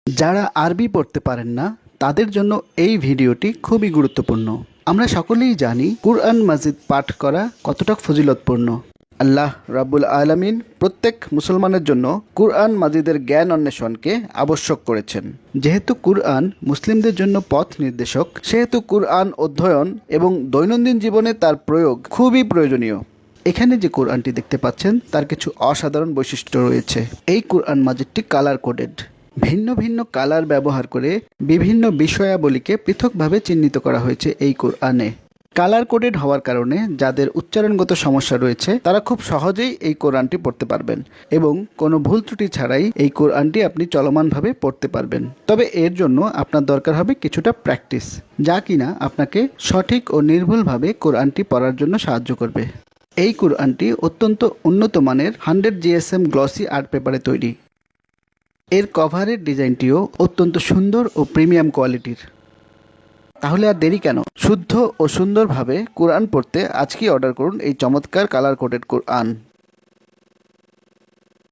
যারা আরবি পড়তে পারেন না তাদের জন্য এই ভিডিওটি খুবই গুরুত্বপূর্ণ। আমরা সকলেই জানি কুরআন মাজিদ পাঠ করা কতটা ফজিলতপূর্ণ। আল্লাহ রাব্বুল আলামিন প্রত্যেক মুসলমানের জন্য কুরআন মাজিদের জ্ঞান অন্বেষণকে আবশ্যক করেছেন। যেহেতু কুরআন মুসলিমদের জন্য পথ নির্দেশক, সেহেতু কুরআন অধ্যয়ন এবং দৈনন্দিন জীবনে তার প্রয়োগ খুবই প্রয়োজনীয়। এখানে যে কোরআনটি দেখতে পাচ্ছেন তার কিছু অসাধারণ বৈশিষ্ট্য রয়েছে। এই কুরআন মাজিদটি কালার কোডেড। ভিন্ন ভিন্ন কালার ব্যবহার করে বিভিন্ন বিষয়াবলীকে পৃথকভাবে চিহ্নিত করা হয়েছে এই কোরআনে। কালার কোডেড হওয়ার কারণে যাদের উচ্চারণগত সমস্যা রয়েছে তারা খুব সহজেই এই কোরআনটি পড়তে পারবেন এবং কোনো ভুল ত্রুটি ছাড়াই এই কোরআনটি আপনি চলমানভাবে পড়তে পারবেন। তবে এর জন্য আপনার দরকার হবে কিছুটা প্র্যাকটিস, যা কিনা আপনাকে সঠিক ও নির্ভুলভাবে কোরআনটি পড়ার জন্য সাহায্য করবে। এই কোরআনটি অত্যন্ত উন্নত মানের 100 GSM গ্লসি আর্ট পেপারে তৈরি। এর কভারের ডিজাইনটিও অত্যন্ত সুন্দর ও প্রিমিয়াম কোয়ালিটির। তাহলে আর দেরি কেন, শুদ্ধ ও সুন্দরভাবে কোরআন পড়তে আজকেই অর্ডার করুন এই চমৎকার কালার কোডেড কোরআন।